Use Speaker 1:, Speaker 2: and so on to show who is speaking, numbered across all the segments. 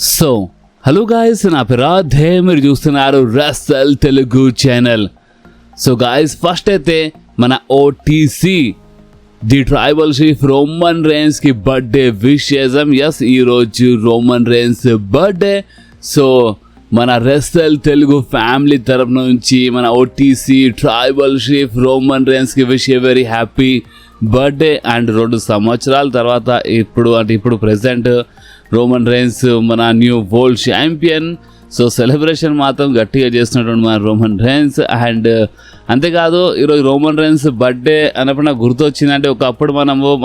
Speaker 1: So hello guys, నా పేరు రాధే, మీరు చూస్తున్నారు Rasal Telugu channel. So guys, first అయితే మన OTC the tribal chief Roman Reigns కి బర్త్డే విష్ చేద్దాం. ఎస్, ఈరోజు రోమన్ రేన్స్ బర్త్డే. సో మన రసల్ తెలుగు ఫ్యామిలీ తరపు నుంచి మన OTC tribal chief Roman Reigns కి wish a very happy birthday. And 2 సంవత్సరాల తర్వాత ఇప్పుడు ప్రెసెంట్ రోమన్ రేన్స్ మన new world champion. So celebration మాత్రం గట్టిగా చేస్తున్నటువంటి మన రోమన్ రేన్స్. అండ్ అంతేకాదు, ఈరోజు రోమన్ రేన్స్ బర్త్డే అన్నప్పుడు నాకు గుర్తొచ్చిందంటే, ఒకప్పుడు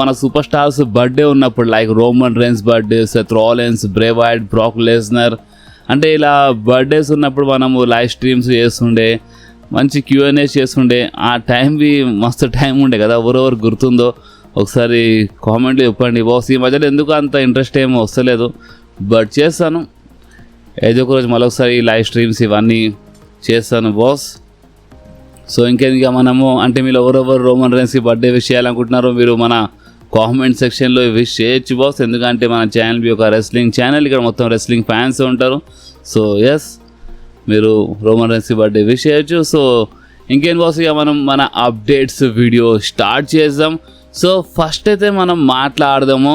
Speaker 1: మన సూపర్ స్టార్స్ బర్త్డే ఉన్నప్పుడు, like Roman Reigns birthday, Seth Rollins, Bray Wyatt, Brock Lesnar, అంటే ఇలా బర్త్డేస్ ఉన్నప్పుడు మనము లైవ్ స్ట్రీమ్స్ చేస్తుండే, మంచి Q&A చేస్తుండే. ఆ టైంవి మస్తు టైం ఉండే కదా. ఎవరెవరు గుర్తుందో ఒకసారి కామెంట్లో చెప్పండి బాస్. ఈ మధ్యలో ఎందుకు అంత ఇంట్రెస్ట్ ఏమో వస్తలేదు, బట్ చేస్తాను ఏదో ఒక రోజు మరొకసారి లైవ్ స్ట్రీమ్స్ ఇవన్నీ చేస్తాను బాస్. సో ఇంకేందుకు మనము అంటే మీరు ఎవరెవరు రోమన్ రేన్స్కి బర్త్డే విష్ చేయాలనుకుంటున్నారో మీరు మన కామెంట్ సెక్షన్లో విష్ చేయొచ్చు బాస్. ఎందుకంటే మన ఛానల్ ఒక రెస్లింగ్ ఛానల్, ఇక్కడ మొత్తం రెస్లింగ్ ఫ్యాన్స్ ఉంటారు. సో ఎస్, మీరు రోమన్ రేన్స్కి బర్త్డే విష్ చేయొచ్చు. సో ఇంకేం బాస్, ఇక మనం మన అప్డేట్స్ వీడియో స్టార్ట్ చేద్దాం. సో ఫస్ట్ అయితే మనం మాట్లాడదాము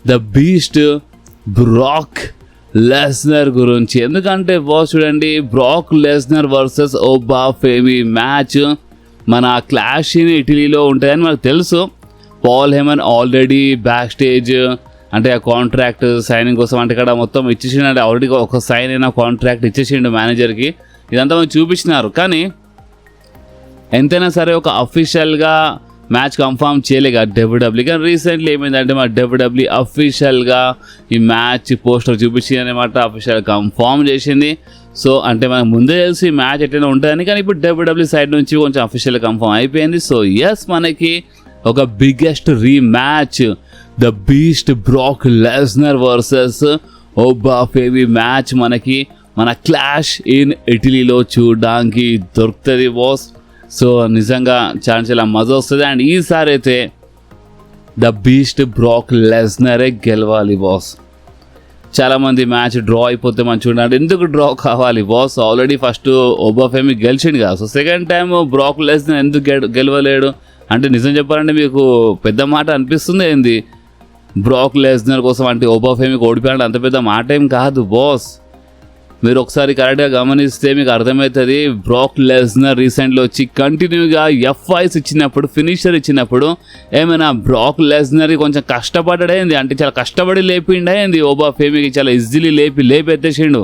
Speaker 1: ద బీస్ట్ బ్రాక్ లెస్నర్ గురించి. ఎందుకంటే బాస్ చూడండి, Brock Lesnar versus Oba Femi match మన క్లాష్ ఇన్ ఇటలీలో ఉంటాయని మనకు తెలుసు. Paul Heyman already backstage అంటే ఆ కాంట్రాక్ట్ సైనింగ్ కోసం అంటే ఇక్కడ మొత్తం ఇచ్చేసిండు, అంటే ఆల్రెడీ ఒక సైన్ అయిన కాంట్రాక్ట్ ఇచ్చేసిండు మేనేజర్కి. ఇదంతా మనం చూపించినారు, కానీ ఎంతైనా సరే ఒక అఫీషియల్గా మ్యాచ్ కన్ఫర్మ్ చేయలేక డబ్ల్యూడబ్ల్యూ. కానీ రీసెంట్లీ ఏమైందంటే మా డబ్ల్యూడబ్ల్యూ అఫీషియల్గా ఈ మ్యాచ్ పోస్టర్ చూపించింది అనమాట, అఫీషియల్ కన్ఫర్మ్ చేసింది. సో అంటే మనకు ముందే తెలిసి ఈ మ్యాచ్ ఎట్లయినా ఉంటుందని, కానీ ఇప్పుడు డబ్ల్యూడబ్ల్యూ సైడ్ నుంచి కొంచెం అఫీషియల్ కన్ఫర్మ్ అయిపోయింది. సో ఎస్, మనకి ఒక biggest rematch the beast Brock Lesnar versus Oba Femi match మనకి మన క్లాష్ ఇన్ ఇటలీలో చూడడానికి దొరుకుతుంది బాస్. సో నిజంగా చాలా మజా వస్తుంది. అండ్ ఈసారి అయితే ద బీస్ట్ బ్రాక్ లెస్నరే గెలవాలి బాస్. చాలామంది మ్యాచ్ డ్రా అయిపోతే మనం చూడండి, ఎందుకు డ్రా కావాలి బాస్? ఆల్రెడీ ఫస్ట్ ఓబా ఫేమీ గెలిచిండు కదా. So second time Brock Lesnar ఎందుకు గెలవలేడు అంటే, నిజం చెప్పాలంటే మీకు పెద్ద మాట అనిపిస్తుంది ఏంది? బ్రాక్ లెస్నర్ కోసం అంటే ఓబా ఫేమీకి ఓడిపోయాడు అంత పెద్ద మాట ఏం కాదు బాస్. మీరు ఒకసారి కరెక్ట్గా గమనిస్తే మీకు అర్థమవుతుంది. బ్రాక్ లెస్నర్ రీసెంట్లో వచ్చి కంటిన్యూగా F5s ఇచ్చినప్పుడు, ఫినిషర్ ఇచ్చినప్పుడు ఏమైనా బ్రాక్ లెస్నర్ కొంచెం కష్టపడ్డాడేంది అంటే, చాలా కష్టపడి లేపిండేంది ఓబా ఫేమీకి, చాలా ఈజీలీ లేపెత్తేసిండు.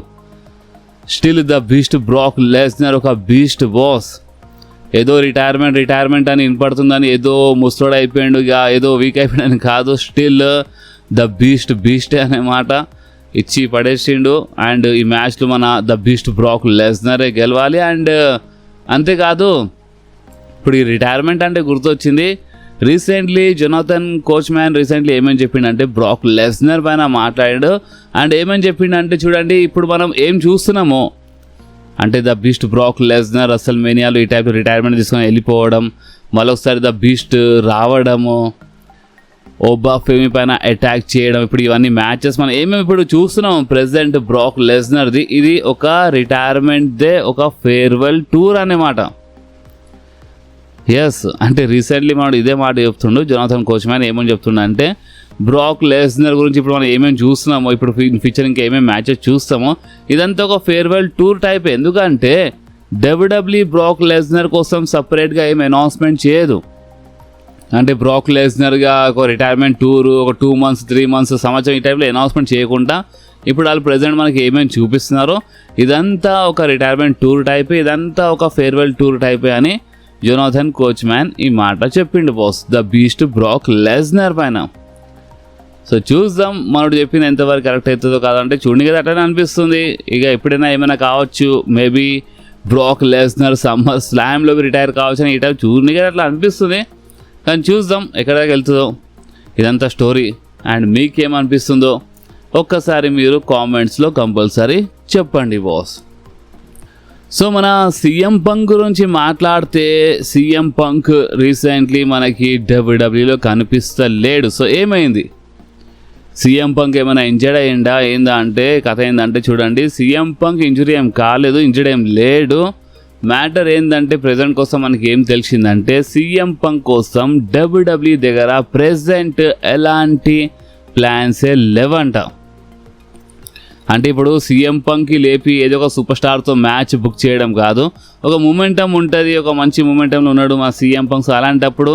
Speaker 1: Still the beast Brock Lesnar ఒక బీస్ట్ బాస్. ఏదో రిటైర్మెంట్ అని వినపడుతుందని ఏదో ముస్టోడ్ అయిపోయాడు, ఇక ఏదో వీక్ అయిపోయాడని కాదు. స్టిల్ ద బీస్టే అనే మాట ఇచ్చి పడేసిండు. అండ్ ఈ మ్యాచ్లో మన ద బీస్ట్ బ్రాక్ లెస్నరే గెలవాలి. అండ్ అంతేకాదు, ఇప్పుడు ఈ రిటైర్మెంట్ అంటే గుర్తొచ్చింది, రీసెంట్లీ జొనాథన్ కోచ్మ్యాన్ ఏమని చెప్పిండంటే బ్రాక్ లెస్నర్ పైన మాట్లాడాడు. అండ్ ఏమని చెప్పిండంటే చూడండి, ఇప్పుడు మనం ఏం చూస్తున్నామో అంటే ద బీస్ట్ బ్రాక్ లెస్నర్ అసలు మేనియాలో ఈ టైప్ రిటైర్మెంట్ తీసుకొని వెళ్ళిపోవడం, మళ్ళొకసారి ద బీస్ట్ రావడము, ఓబా ఫేమీ పైన అటాక్ చేయడం, ఇప్పుడు ఇవన్నీ మ్యాచెస్ మనం ఏమేమి ఇప్పుడు చూస్తున్నాం ప్రెసెంట్ బ్రాక్ లెస్నర్ది. ఇది ఒక రిటైర్మెంట్దే ఒక ఫేర్వెల్ టూర్ అన్నమాట. ఎస్, అంటే రీసెంట్లీ మనం ఇదే మాట చెప్తుండు జొనాథన్ కోచ్మ్యాన్. ఏమని చెప్తుండ అంటే, బ్రాక్ లెస్నర్ గురించి ఇప్పుడు మనం ఏమేమి చూస్తున్నామో, ఇప్పుడు ఫ్యూచర్ ఇంకా ఏమేమి మ్యాచెస్ చూస్తామో, ఇదంతా ఒక ఫేర్వెల్ టూర్ టైప్. ఎందుకంటే డబ్ల్యూడబ్ల్యూ బ్రాక్ లెస్నర్ కోసం సపరేట్గా ఏం అనౌన్స్మెంట్ చేయదు. అంటే బ్రాక్ లెస్నర్గా ఒక రిటైర్మెంట్ టూరు ఒక 2 months 3 months సంవత్సరం ఈ టైప్లో అనౌన్స్మెంట్ చేయకుండా ఇప్పుడు వాళ్ళు ప్రజెంట్ మనకి ఏమేమి చూపిస్తున్నారో ఇదంతా ఒక రిటైర్మెంట్ టూర్ టైపే, ఇదంతా ఒక ఫేర్వెల్ టూర్ టైపే అని జొనాథన్ కోచ్మ్యాన్ ఈ మాట చెప్పిండు boss the beast Brock Lesnar పైన. సో చూద్దాం మనోడు చెప్పింది ఎంతవరకు కరెక్ట్ అవుతుందో కాదంటే, చూడండి కదా అట్లనే అనిపిస్తుంది. ఇక ఎప్పుడైనా ఏమైనా కావచ్చు, మేబీ బ్రాక్ లెస్నర్ సమ్మర్ స్లామ్లోకి రిటైర్ కావచ్చు అని ఈ టైప్ చూడండి కదా అట్లా అనిపిస్తుంది. కానీ చూద్దాం ఎక్కడికి వెళ్తుందో ఇదంతా స్టోరీ. అండ్ మీకేమనిపిస్తుందో ఒక్కసారి మీరు కామెంట్స్లో కంపల్సరీ చెప్పండి బాస్. సో మన సీఎం పంక్ గురించి మాట్లాడితే, సీఎం పంక్ రీసెంట్లీ మనకి డబ్ల్యూడబ్ల్యూలో కనిపిస్తలేడు. సో ఏమైంది? సీఎం పంక్ ఏమైనా ఇంజర్డ్ అయ్యిందా ఏందా అంటే కథ ఏందంటే చూడండి, సీఎం పంక్ ఇంజురీ ఏం కాలేదు, ఇంజర్డ్ ఏం లేడు. మ్యాటర్ ఏంటంటే ప్రజెంట్ కోసం మనకి ఏం తెలిసిందంటే సీఎం పంక్ కోసం డబ్ల్యూడబ్ల్యూఈ దగ్గర ప్రెజెంట్ ఎలాంటి ప్లాన్సే లేవంట. అంటే ఇప్పుడు సీఎం పంక్కి లేపి ఏదో ఒక సూపర్ స్టార్తో మ్యాచ్ బుక్ చేయడం కాదు, ఒక మూమెంటం ఉంటుంది, ఒక మంచి మూమెంటంలో ఉన్నాడు మా సీఎం పంక్స్. అలాంటప్పుడు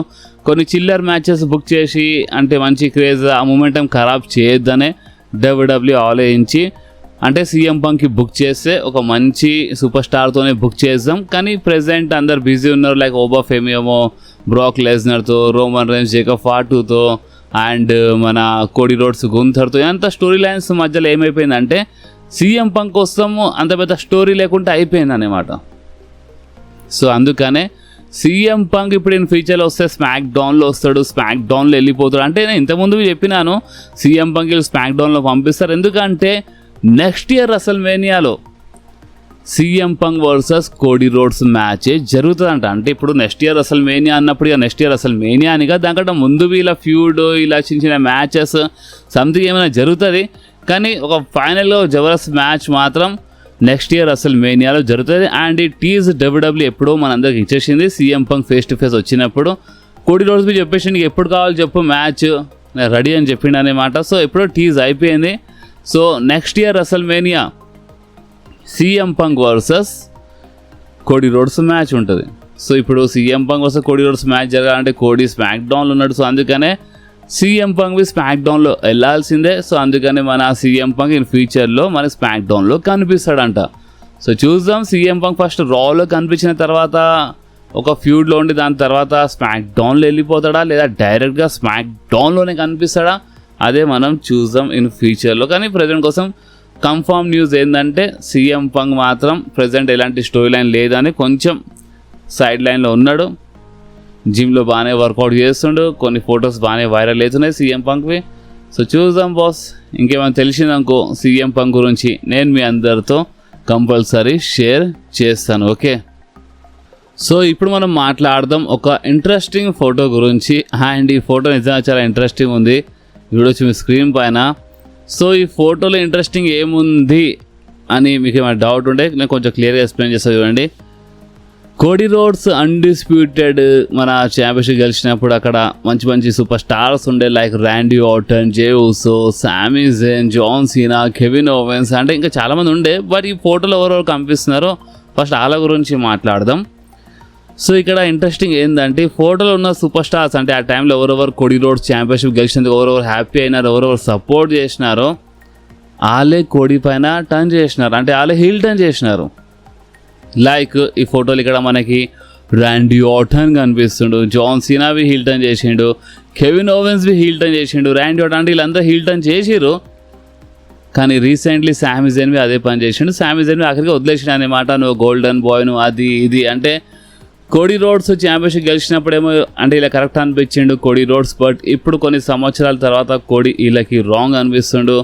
Speaker 1: కొన్ని చిల్లర్ మ్యాచెస్ బుక్ చేసి అంటే మంచి క్రేజ్ ఆ మూమెంటం ఖరాబ్ చేయొద్దనే డబ్ల్యూడబ్ల్యూ ఆలోచించి అంటే సీఎం పంక్కి బుక్ చేస్తే ఒక మంచి సూపర్ స్టార్తోనే బుక్ చేద్దాం. కానీ ప్రెజెంట్ అందరు బిజీ ఉన్నారు, లైక్ ఓబా ఫెమియోమో, బ్రాక్ లెస్నర్తో, రోమన్ రైన్స్, జేకబ్ ఫాటుతో అండ్ మన కోడి రోడ్స్ గుంథర్తో. అంత స్టోరీ లైన్స్ మధ్యలో ఏమైపోయిందంటే సీఎం పంక్ కోసము అంత పెద్ద స్టోరీ లేకుండా అయిపోయింది అన్నమాట. సో అందుకనే సీఎం పంక్ ఇప్పుడు నేను ఫ్యూచర్లో వస్తే స్మాక్ డౌన్లో వస్తాడు, స్మాక్ డౌన్లో వెళ్ళిపోతాడు. అంటే నేను ఇంతకుముందు చెప్పినాను సీఎం పంక్ స్మాక్ డౌన్లో పంపిస్తారు, ఎందుకంటే నెక్స్ట్ ఇయర్ రెసల్మేనియాలో CM Punk versus Cody Rhodes match జరుగుతుందంట. అంటే ఇప్పుడు నెక్స్ట్ ఇయర్ రెసల్మేనియా అన్నప్పుడు ఇక నెక్స్ట్ ఇయర్ రెసల్మేనియా అనిగా దానికంటే ముందు ఇలా ఫ్యూడ్ ఇలా చిన్న చిన్న మ్యాచెస్ సంథింగ్ ఏమైనా జరుగుతుంది. కానీ ఒక ఫైనల్లో జబర్దస్త్ మ్యాచ్ మాత్రం నెక్స్ట్ ఇయర్ రెసల్మేనియాలో జరుగుతుంది. అండ్ ఈ టీజ్ డబ్ల్యూడబ్ల్యూ ఎప్పుడో మనందరికి ఇచ్చేసింది. CM punk face to face వచ్చినప్పుడు కోడి రోడ్స్ బి చెప్పేసి నీకు ఎప్పుడు కావాలి చెప్పు మ్యాచ్ రెడీ అని చెప్పిండు అనమాట. సో ఎప్పుడో టీజ్ అయిపోయింది. So next year WrestleMania CM Punk versus Cody Rhodes match ఉంటుంది. సో ఇప్పుడు CM Punk versus Cody Rhodes match జరగాలంటే కోడి స్మాక్ డౌన్లో ఉన్నాడు. సో అందుకనే సీఎం పంక్ స్మాక్ డౌన్లో వెళ్ళాల్సిందే. సో అందుకని మన సీఎం పంక్ ఇన్ ఫ్యూచర్లో మన స్మాక్ డౌన్లో కనిపిస్తాడంట. సో చూద్దాం సీఎం పంక్ ఫస్ట్ రాలో కనిపించిన తర్వాత ఒక ఫ్యూడ్లో ఉండి దాని తర్వాత స్మాక్ డౌన్లో వెళ్ళిపోతాడా లేదా డైరెక్ట్గా స్మాక్ డౌన్లోనే కనిపిస్తాడా అదే మనం చూద్దాం ఇన్ ఫ్యూచర్లో. కానీ ప్రజెంట్ కోసం కన్ఫర్మ్ న్యూస్ ఏంటంటే సీఎం పంక్ మాత్రం ప్రజెంట్ ఎలాంటి స్టోరీ లైన్ లేదని కొంచెం సైడ్ లైన్లో ఉన్నాడు. జిమ్లో బాగానే వర్కౌట్ చేస్తుండు, కొన్ని ఫొటోస్ బాగానే వైరల్ అవుతున్నాయి సీఎం పంక్వి. సో చూద్దాం బాస్, ఇంకేమైనా తెలిసిందనుకో సీఎం పంక్ గురించి నేను మీ అందరితో కంపల్సరీ షేర్ చేస్తాను. ఓకే, సో ఇప్పుడు మనం మాట్లాడదాం ఒక ఇంట్రెస్టింగ్ ఫోటో గురించి. అండ్ ఈ ఫోటో నిజంగా చాలా ఇంట్రెస్టింగ్ ఉంది, చూడొచ్చు మీ స్క్రీన్ పైన. సో ఈ ఫోటోలో ఇంట్రెస్టింగ్ ఏముంది అని మీకు ఏమైనా డౌట్ ఉంటే నేను కొంచెం క్లియర్గా ఎక్స్ప్లెయిన్ చేస్తాను. చూడండి, కోడి రోడ్స్ అన్డిస్ప్యూటెడ్ మన ఛాంపియన్షిప్ గెలిచినప్పుడు అక్కడ మంచి మంచి సూపర్ స్టార్స్ ఉండే, like Randy Orton, Jey Uso, Sami Zayn, John Cena, Kevin Owens, అంటే ఇంకా చాలామంది ఉండే. బట్ ఈ ఫోటోలో ఎవరెవరు కనిపిస్తున్నారో ఫస్ట్ వాళ్ళ గురించి మాట్లాడదాం. సో ఇక్కడ ఇంట్రెస్టింగ్ ఏంటంటే ఫోటోలో ఉన్న సూపర్ స్టార్స్ అంటే ఆ టైంలో ఎవరెవరు కోడి రోడ్స్ ఛాంపియన్షిప్ గెలిచినందుకు ఎవరెవరు హ్యాపీ అయినారో, ఎవరెవరు సపోర్ట్ చేసినారో వాళ్ళే కోడి పైన టర్న్ చేసినారు, అంటే వాళ్ళే హీల్ టర్న్ చేసినారు. లైక్ ఈ ఫోటోలు ఇక్కడ మనకి ర్యాండీ ఆర్టన్ కనిపిస్తుండు, జాన్ సీనావి హీల్ టర్న్ చేసిండు, కెవిన్ ఓవెన్స్వి హీల్ టర్న్ చేసిండు, ర్యాండీ ఆర్టన్ అంటే వీళ్ళంతా హీల్ టర్న్ చేసిరు. కానీ రీసెంట్లీ సామీ జేన్వి అదే పని చేసిండు. సామీ జేన్వి ఆఖరికి వదిలేసిన అనమాట, నువ్వు గోల్డెన్ బాయ్, నువ్వు అది ఇది అంటే కోడి రోడ్స్ ఛాంపియన్షిప్ గెలిచినప్పుడేమో అంటే ఇలా కరెక్ట్ అనిపించిండు కోడి రోడ్స్. బట్ ఇప్పుడు కొన్ని సంవత్సరాల తర్వాత కోడి వీళ్ళకి రాంగ్ అనిపిస్తుండు,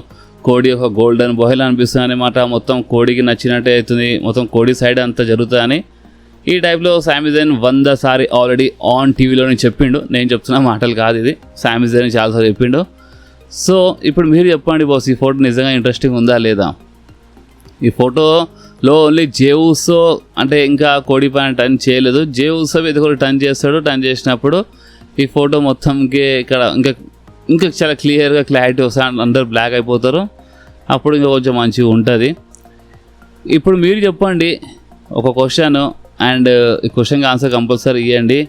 Speaker 1: కోడి ఒక గోల్డెన్ బాయ్లా అనిపిస్తుంది అనమాట. మొత్తం కోడికి నచ్చినట్టే అవుతుంది, మొత్తం కోడి సైడ్ అంతా జరుగుతుందని ఈ టైప్లో సామీ జేన్ 100 సారి ఆల్రెడీ ఆన్ టీవీలోనే చెప్పిండు. నేను చెప్తున్న మాటలు కాదు, ఇది సామీ జేన్ చాలాసార్లు చెప్పిండు. సో ఇప్పుడు మీరు చెప్పండి బాస్, ఈ ఫోటో నిజంగా ఇంట్రెస్టింగ్ ఉందా లేదా? ఈ ఫోటోలో ఓన్లీ జే ఉసో అంటే ఇంకా కోడి పైన టర్న్ చేయలేదు, జే ఉసో ఇది కూడా టర్న్ చేస్తాడు. టర్న్ చేసినప్పుడు ఈ ఫోటో మొత్తంకి ఇక్కడ ఇంకా చాలా క్లియర్గా క్లారిటీ వస్తుంది, అందరు బ్లాక్ అయిపోతారు, అప్పుడు ఇంకా కొంచెం మంచిగా ఉంటుంది. ఇప్పుడు మీరు చెప్పండి ఒక క్వశ్చన్, అండ్ ఈ క్వశ్చన్కి ఆన్సర్ కంపల్సరీ ఇవ్వండి.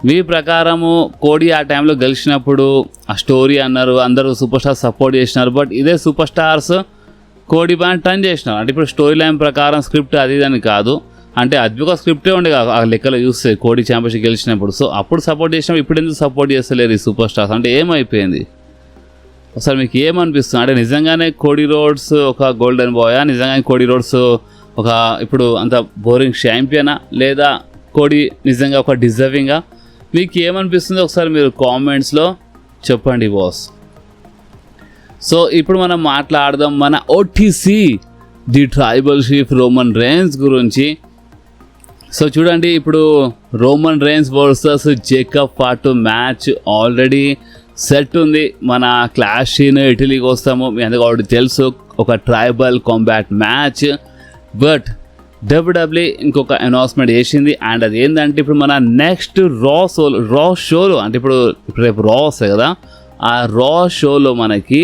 Speaker 1: మీ ప్రకారము కోడి ఆ టైంలో గెలిచినప్పుడు ఆ స్టోరీ అన్నారు, అందరూ సూపర్ స్టార్స్ సపోర్ట్ చేసినారు. బట్ ఇదే సూపర్ స్టార్స్ కోడి పైన టర్న్ చేసినారు. అంటే ఇప్పుడు స్టోరీ లైన్ ప్రకారం స్క్రిప్ట్ అది అని కాదు, అంటే అది ఒక స్క్రిప్టే ఉండే ఆ లెక్కలో చూస్తే కోడి ఛాంపియన్షిప్ గెలిచినప్పుడు. సో అప్పుడు సపోర్ట్ చేసినప్పుడు ఇప్పుడు ఎందుకు సపోర్ట్ చేస్తలేరు ఈ సూపర్ స్టార్స్? అంటే ఏమైపోయింది ఒకసారి మీకు ఏమనిపిస్తుంది? అంటే నిజంగానే కోడి రోడ్స్ ఒక గోల్డెన్ బాయా, నిజంగానే కోడి రోడ్స్ ఒక ఇప్పుడు అంత బోరింగ్ ఛాంపియనా, లేదా కోడి నిజంగా ఒక డిజర్వింగా? మీకు ఏమనిపిస్తుందో ఒకసారి మీరు కామెంట్స్లో చెప్పండి బాస్. సో ఇప్పుడు మనం మాట్లాడదాం మన OTC the tribal chief Roman rains గురించి. సో చూడండి, ఇప్పుడు Roman Reigns versus Jacob Fatu match already set ఉంది. మన క్లాష్ ఇన్ ఇటలీకి వస్తాము, మీ అందరికీ ఆల్రెడీ తెలుసు, ఒక tribal combat match. But WWE ఇంకొక అనౌన్స్మెంట్ చేసింది, అండ్ అది ఏంటంటే ఇప్పుడు మన నెక్స్ట్ రా షోలో అంటే ఇప్పుడు రేపు రా వస్తాయి కదా, ఆ రా షోలో మనకి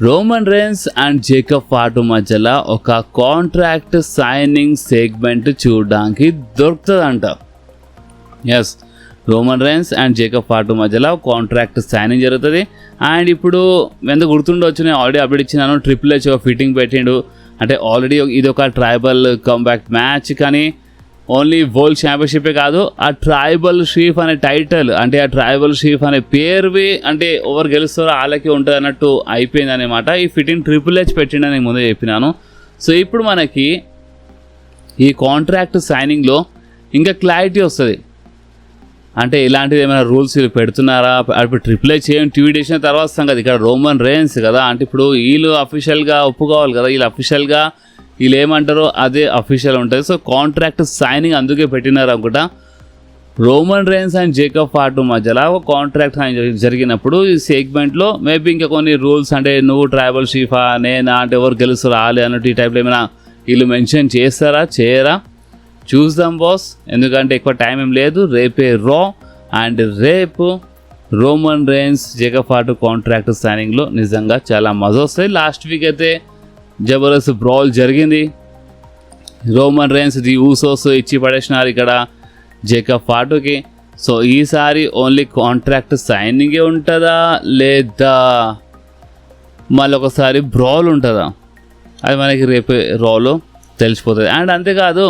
Speaker 1: Roman Reigns and Jacob Fatu మధ్యలో ఒక కాంట్రాక్ట్ సైనింగ్ సెగ్మెంట్ చూడడానికి దొరుకుతుందంట. Yes, Roman Reigns and Jacob Fatu మధ్యలో కాంట్రాక్ట్ సైనింగ్ జరుగుతుంది. అండ్ ఇప్పుడు ఎంత గుర్తుండొచ్చు, నేను ఆల్రెడీ అప్డేట్ ఇచ్చినాను, ట్రిపుల్ హెచ్ ఫిట్టింగ్ పెట్టిండు. అంటే ఆల్రెడీ ఇది ఒక ట్రైబల్ కంబ్యాక్ మ్యాచ్, కానీ ఓన్లీ వరల్డ్ ఛాంపియన్షిపే కాదు, ఆ ట్రైబల్ షీఫ్ అనే టైటిల్ అంటే ఆ ట్రైబల్ షీఫ్ అనే పేరువి అంటే ఎవరు గెలుస్తారో వాళ్ళకి ఉంటుంది అన్నట్టు అయిపోయింది అనమాట. ఈ ఫిట్టింగ్ ట్రిపుల్ హెచ్ పెట్టిండని నేను ముందే చెప్పినాను. సో ఇప్పుడు మనకి ఈ కాంట్రాక్ట్ సైనింగ్లో ఇంకా క్లారిటీ వస్తుంది. అంటే ఇలాంటిది ఏమైనా రూల్స్ వీళ్ళు పెడుతున్నారా, ఇప్పుడు ట్రిపుల్ హెచ్ ట్వీట్ చేసిన తర్వాత వస్తాం కదా, ఇక్కడ రోమన్ రేన్స్ కదా, అంటే ఇప్పుడు వీళ్ళు అఫీషియల్గా ఒప్పుకోవాలి కదా, వీళ్ళు అఫీషియల్గా వీళ్ళు ఏమంటారో అదే అఫీషియల్ ఉంటుంది. సో కాంట్రాక్ట్ సైనింగ్ అందుకే పెట్టినారు అనుకుంటా. Roman Reigns and Jacob Fatu మధ్యలో ఒక కాంట్రాక్ట్ జరిగినప్పుడు ఈ సెగ్మెంట్లో మేబీ ఇంకా కొన్ని రూల్స్, అంటే నువ్వు ట్రైబల్ షీఫా నేనా, అంటే ఎవరు గెలుస్తారు రాలే అన్నట్టు ఈ టైప్లో ఏమైనా వీళ్ళు మెన్షన్ చేస్తారా చేయరా చూద్దాం బాస్, ఎందుకంటే ఎక్కువ టైం ఏం లేదు. రేపే రా, అండ్ రేపు Roman Reigns Jacob Fatu contract సైనింగ్లో నిజంగా చాలా మజా వస్తాయి. లాస్ట్ వీక్ అయితే జబర్దస్త్ బ్రాల్ జరిగింది, రోమన్ రేన్స్ ది ఊసోస్ ఇచ్చి పడేసినారు ఇక్కడ జేకబ్ ఫాటుకి. సో ఈసారి ఓన్లీ కాంట్రాక్ట్ సైనింగే ఉంటుందా లేదా మళ్ళీ ఒకసారి బ్రాల్ ఉంటుందా, అది మనకి రేపు రాలో తెలిసిపోతుంది. అండ్ అంతేకాదు,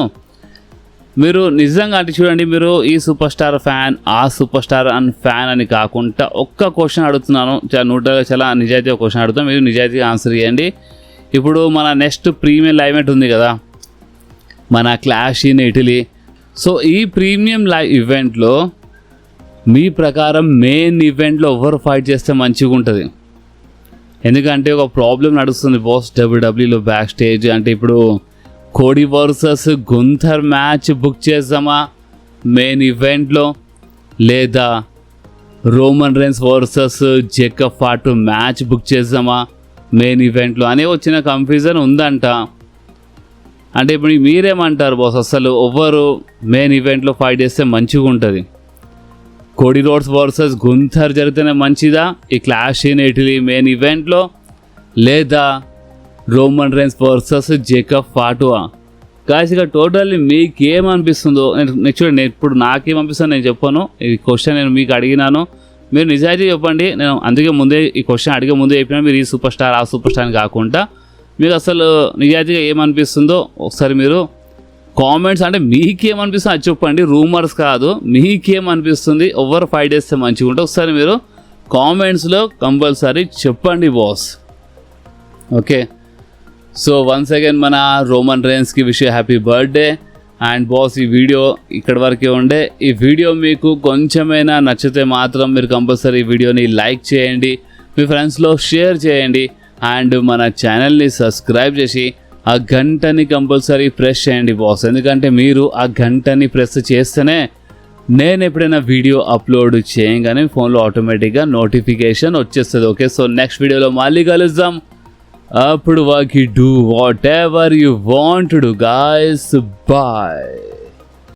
Speaker 1: మీరు నిజంగా అంటే చూడండి, మీరు ఈ సూపర్ స్టార్ ఫ్యాన్ ఆ సూపర్ స్టార్ అని ఫ్యాన్ అని కాకుండా ఒక్క క్వశ్చన్ అడుగుతున్నాను, చాలా నిజాయితీగా క్వశ్చన్ అడుగుతాను, మీరు నిజాయితీగా ఆన్సర్ చేయండి. ఇప్పుడు మన నెక్స్ట్ ప్రీమియం లైవ్ ఈవెంట్ ఉంది కదా, మన క్లాష్ ఇన్ ఇటలీ. సో ఈ ప్రీమియం లైవ్ ఈవెంట్లో మీ ప్రకారం మెయిన్ ఈవెంట్లో ఎవరు ఫైట్ చేస్తే మంచిగా ఉంటుంది? ఎందుకంటే ఒక ప్రాబ్లం నడుస్తుంది బాస్ డబ్ల్యూడబ్ల్యూలో బ్యాక్ స్టేజ్. అంటే ఇప్పుడు కోడి వర్సెస్ గుంథర్ మ్యాచ్ బుక్ చేద్దామా మెయిన్ ఈవెంట్లో, లేదా Roman Reigns versus Jacob Fatu match book చేద్దామా మెయిన్ ఈవెంట్లో అనే వచ్చిన కన్ఫ్యూజన్ ఉందంట. అంటే ఇప్పుడు మీరేమంటారు బాస్, అసలు ఎవరు మెయిన్ ఈవెంట్లో ఫైట్ చేస్తే మంచిగా ఉంటుంది? కోడి రోడ్స్ వర్సెస్ గుంథర్ జరిగితేనే మంచిదా ఈ క్లాష్ ఇన్ ఇటలీ మెయిన్ ఈవెంట్లో, లేదా రోమన్ రేన్స్ వర్సెస్ జేకబ్ ఫాటువా? గాయ్స్ ఇక టోటల్లీ మీకేమనిపిస్తుందో నేను చూడండి, ఇప్పుడు నాకేమనిపిస్తుందో నేను చెప్పాను. ఈ క్వశ్చన్ నేను మీకు అడిగినాను, మీరు నిజాయితీ చెప్పండి. నేను అందుకే ముందే ఈ క్వశ్చన్ అడిగే ముందే చెప్పినా, మీరు ఈ సూపర్ స్టార్ ఆ సూపర్ స్టార్ అని కాకుండా మీకు అసలు నిజాయితీగా ఏమనిపిస్తుందో ఒకసారి మీరు కామెంట్స్, అంటే మీకేమనిపిస్తుందో అది చెప్పండి, రూమర్స్ కాదు, మీకేమనిపిస్తుంది ఎవరు ఫైట్ చేస్తే మంచిగా ఉంటే ఒకసారి మీరు కామెంట్స్లో కంపల్సరీ చెప్పండి boss. Okay, so once again మన రోమన్ రేన్స్కి wish happy birthday. And boss ఈ వీడియో ఇక్కడ వరకే ఉండే. ఈ వీడియో మీకు కొంచెమైనా నచ్చితే మాత్రం మీరు కంపల్సరీ ఈ వీడియోని లైక్ చేయండి, మీ ఫ్రెండ్స్లో షేర్ చేయండి, అండ్ మన ఛానల్ని సబ్స్క్రైబ్ చేసి ఆ గంటని కంపల్సరీ ప్రెస్ చేయండి బాస్. ఎందుకంటే మీరు ఆ గంటని ప్రెస్ చేస్తేనే నేను ఎప్పుడైనా వీడియో అప్లోడ్ చేయగానే ఫోన్లో ఆటోమేటిక్గా నోటిఫికేషన్ వచ్చేస్తుంది. ఓకే, సో నెక్స్ట్ వీడియోలో మళ్ళీ కలుద్దాం. అప్పుడు వాకి do whatever you want to do guys. Bye.